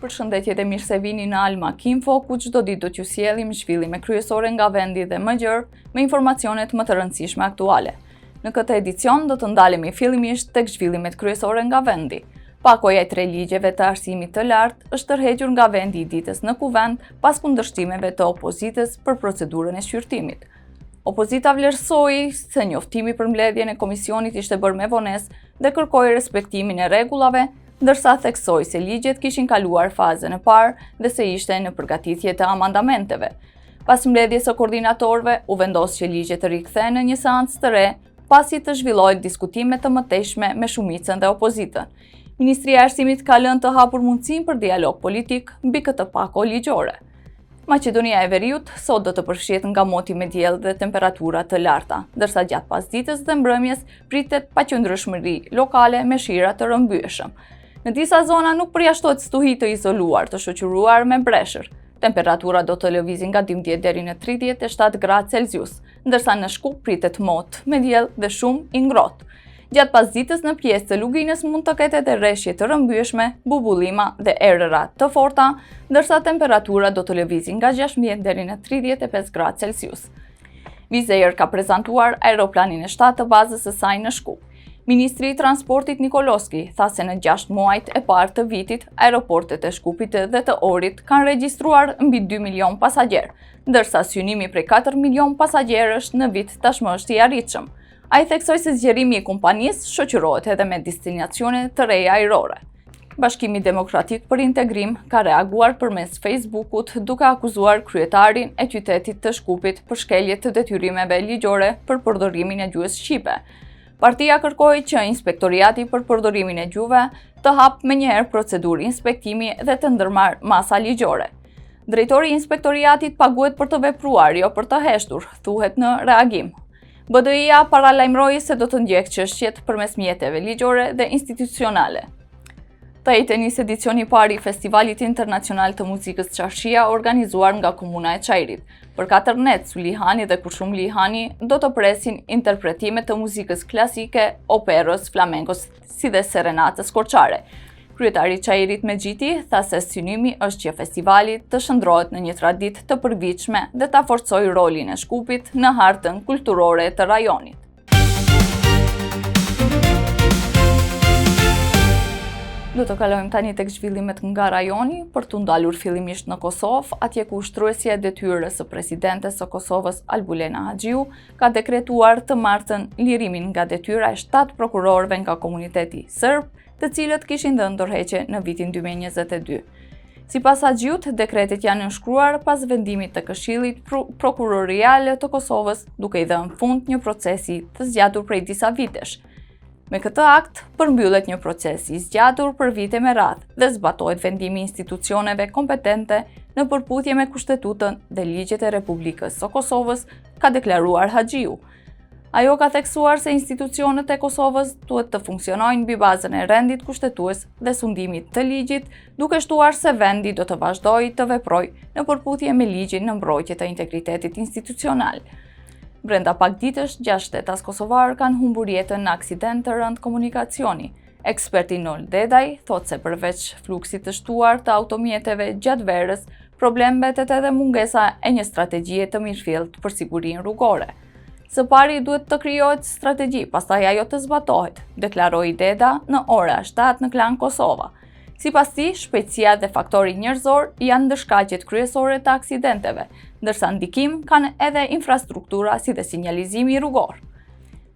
Përshëndetje dhe mirë se vini në Alma Kinfo, ku çdo ditë do t'ju sjellim zhvillime kryesore nga vendi dhe më gjerë me informacionet më të rëndësishme aktuale. Në këtë edicion do të ndalemi fillimisht tek zhvillimet kryesore nga vendi. Pakoja e 3 ligjeve të arsimit të lartë është tërhequr nga vendi i ditës në kuvend pas kundërshtimeve të opozitës për procedurën e shqyrtimit. Opozita vlerësoi se njoftimi për mbledhjen e komisionit ishte bërë me vonesë dhe kërkoi respektimin e rregullave, ndërsa theksoi se ligjet kishin kaluar fazën e parë dhe se ishte në përgatitje të amandamenteve. Pas mbledhjes së koordinatorëve, u vendos që ligjet të rikthehen në një seancë të re, pasi të zhvillohen diskutime të mëtejshme me shumicën dhe opozitën. Ministria e Arsimit ka lënë të hapur mundësinë për dialog politik mbi këtë pako ligjore. Maqedonia e Veriut sot do të përfshihet nga moti me diell dhe temperatura të larta, ndërsa gjatë pasdites dhe mbrëmjes pritet paqëndrueshmëri lokale me shira të rrëmbyeshëm. Në disa zona nuk përjashtohet stuhi të izoluar të shoqëruar me breshër. Temperatura do të lëvizin nga 12 deri në 37 gradë Celsius, ndërsa në Shkup pritet mot me diell dhe shumë i ngrohtë. Gjatë pasdites në pjesë të Luginës mund të ketë edhe rreshje të rrëmbyeshme, bubullima dhe erëra të forta, ndërsa temperatura do të lëvizin nga 16 deri në 35 gradë Celsius. Wizz Air ka prezantuar aeroplanin e 7 të bazës së saj në Shkup. Ministri i Transportit Nikoloski tha se në 6 muajt e parë të vitit, aeroportet e Shkupit dhe të Orit kanë regjistruar mbi 2 milion pasagjerë, ndërsa synimi prej 4 milion pasagjerësh në vit tashmë është i arritshëm. Ai theksoi se zgjerimi i kompanisë shoqërohet edhe me destinacione të reja ajrore. Bashkimi Demokratik për Integrim ka reaguar përmes Facebookut duke akuzuar kryetarin e qytetit të Shkupit për shkelje të detyrimeve ligjore për përdorimin e gjuhës shqipe. Partia kërkoi që Inspektoriati për përdorimin e gjuhëve të hapë menjëherë procedurë inspektimi dhe të ndërmarrë masa ligjore. Drejtori i Inspektoriatit paguhet për të vepruar, jo për të heshtur, thuhet në reagim. BDI-ja paralajmëroi se do të ndjekë çështjet përmes mjeteve ligjore dhe institucionale. Të njëjtën nis edicioni i parë i Festivalit Internacional të Muzikës Çarshia organizuar nga Komuna e Çajrit. Për 4 net, Sulihani dhe Kushum Lihani do të presin interpretime të muzikës klasike, operës, flamenkos, si dhe serenatës korçare. Kryetari i Çajrit Mexhiti tha se synimi është që festivali të shndrohet në një traditë të përvitshme dhe ta forcojë rolin e Shkupit në hartën kulturore të rajonit. Do të kalojmë tani tek zhvillimet nga rajoni për t'u ndalur fillimisht në Kosovë, atje ku ushtruesja e detyrës së presidentes së Kosovës Albulena Haxhiu ka dekretuar të martën lirimin nga detyra e 7 prokurorëve nga komuniteti serb, të cilët kishin dhënë dorëheqje në vitin 2022. Sipas Haxhiut, dekretet janë nënshkruar pas vendimit të Këshillit Prokurorial të Kosovës, duke i dhënë fund një procesi të zgjatur prej disa vitesh. Me këtë akt, përmbyllet një proces i zgjatur për vite me radhë dhe zbatohet vendimi i institucioneve kompetente në përputhje me Kushtetutën dhe ligjet e Republikës së Kosovës, ka deklaruar Haxhiu. Ajo ka theksuar se institucionet e Kosovës duhet të funksionojnë mbi bazën e rendit kushtetues dhe sundimit të ligjit, duke shtuar se vendi do të vazhdojë të veprojë në përputhje me ligjin në mbrojtje të integritetit institucional. Brenda pak ditësh, 6 shtetas kosovar kanë humbur jetën në aksident të rënd komunikacioni. Eksperti Nol Dedaj thotë se përveç fluksit të shtuar të automjeteve gjatë verës, problem mbetet edhe mungesa e një strategjie të mirëfillt për sigurinë rrugore. Së pari duhet të krijohet strategji, pastaj ajo të zbatohet, deklaroi Deda në ora 7 në Klan Kosova. Sipas tij, shpejtësia dhe faktori njerëzor janë ndërshkaqjet kryesore të aksidenteve, ndërsa ndikim kanë edhe infrastruktura si dhe sinjalizimi rrugor.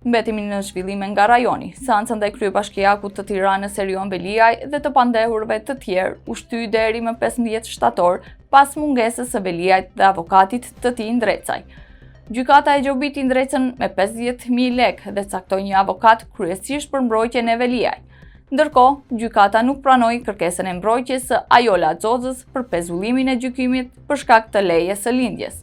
Mbetemi në zhvillime nga rajoni. Seanca ndaj kryebashkiakut të Tiranës Erion Veliaj dhe të pandehurve të tjerë u shtyi deri më 15 shtator pas mungesës së Veliajt dhe avokatit të tij Ndrecaj. Gjykata e gjobiti Ndrecën me 50.000 lekë dhe caktoi një avokat kryesisht për mbrojtjen e Veliajt. Ndërkohë, gjykata nuk pranoi kërkesën e mbrojtjes së Ajola Xozës për pezullimin e gjykimit për shkak të lejes së lindjes.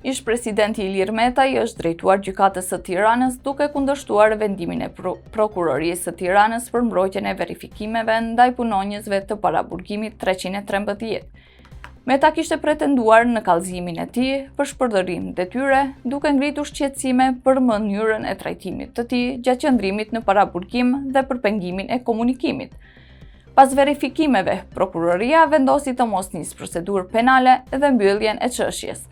Ish presidenti Ilir Metaj është drejtuar gjykatës së Tiranës duke kundërshtuar vendimin e prokurorisë së Tiranës për mbrojtjen e verifikimeve ndaj punonjësve të paraburgimit 313. Meta kishte pretenduar në kallëzimin e tij për shpërdorim detyre, duke ngritur shqetësime për mënyrën e trajtimit të tij gjatë qëndrimit në paraburgim dhe për pengimin e komunikimit. Pas verifikimeve, prokuroria vendosi të mos nisë procedurë penale dhe mbylljen e çështjes.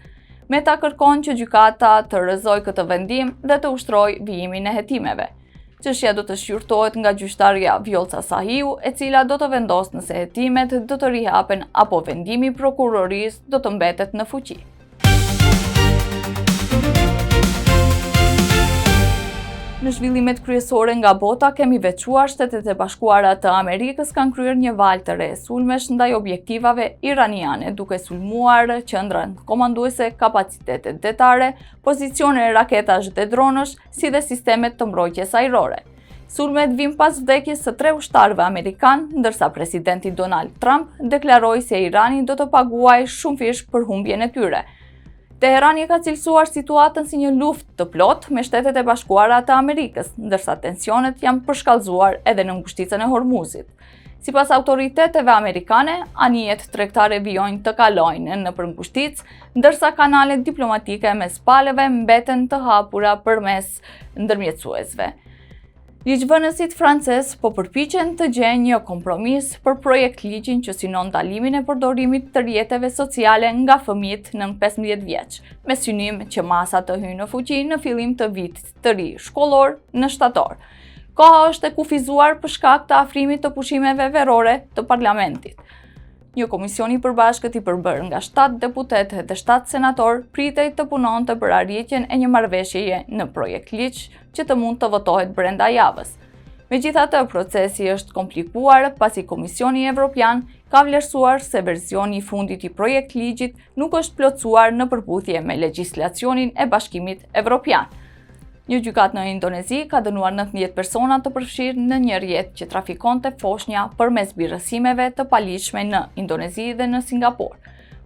Meta kërkon që gjykata të rrëzojë këtë vendim dhe të ushtrojë vijimin e hetimeve. Çështja do të shqyrtohet nga gjyqtarja Vjollca Sahiu, e cila do të vendosë nëse hetimet do të rihapen apo vendimi i prokurorisë do të mbetet në fuqi. Në zhvillimet kryesore nga bota kemi veçuar Shtetet e Bashkuara të Amerikës kanë kryer një valë të re sulmesh ndaj objektivave iraniane, duke sulmuar qendra komanduese, kapacitete detare, pozicione raketash dhe dronësh, si dhe sistemet të mbrojtjes ajrore. Sulmet vijnë pas vdekjes së 3 ushtarëve amerikan, ndërsa presidenti Donald Trump deklaroi se Irani do të paguajë shumë fish për humbjen e tyre. Teherani ka cilësuar situatën si një luftë të plotë me Shtetet e Bashkuara të Amerikës, ndërsa tensionet janë përshkallëzuar edhe në ngushticën e Hormuzit. Sipas autoriteteve amerikane, anijet tregtare vijojnë të kalojnë nëpër ngushticë, ndërsa kanalet diplomatike mes palëve mbeten të hapura përmes ndërmjetësuesve. Ligjvënësit francez po përpiqen të gjejnë një kompromis për projekt ligjin që synon ndalimin e përdorimit të rrjeteve sociale nga fëmijët nën 15 vjeç, me synim që masa të hyjë në fuqi në fillim të vitit të ri shkollor në shtator. Koha është e kufizuar për shkak të afrimit të pushimeve verore të parlamentit. Një komision i përbashkët i përbërë nga 7 deputetë dhe 7 senator pritej të punonte për arritjen e një marrëveshjeje në projekt ligj që të mund të votohet brenda javës. Megjithatë, procesi është komplikuar pasi Komisioni Evropian ka vlerësuar se versioni i fundit i projekt ligjit nuk është plotësuar në përputhje me legjislacionin e Bashkimit Evropian. Një gjykatë në Indonezi ka dënuar 19 persona të përfshirë në një rrjet që trafikonte foshnja përmes birësimeve të paligjshme në Indonezi dhe në Singapur.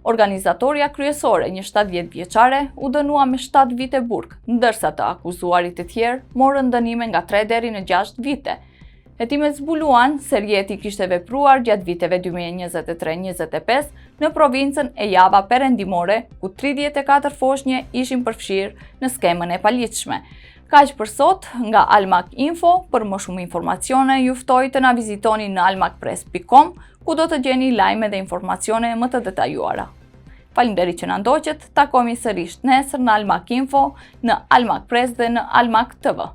Organizatoria kryesore, një 70 vjeçare, u dënua me 7 vite burg, ndërsa të akuzuarit e tjerë morën dënime nga 3 deri në 6 vite. Hetimet zbuluan se rrjeti kishte vepruar gjatë viteve 2023-25 në provincën e Java Perëndimore, ku 34 foshnje ishin përfshirë në skemën e paligjshme. Kaq për sot nga Almak Info. Për më shumë informacione ju ftoj të na vizitoni në almakpress.com, ku do të gjeni lajme dhe informacione më të detajuara. Faleminderit që na ndoqët, takohemi sërish nesër në Almak Info, në Almak Press dhe në Almak TV.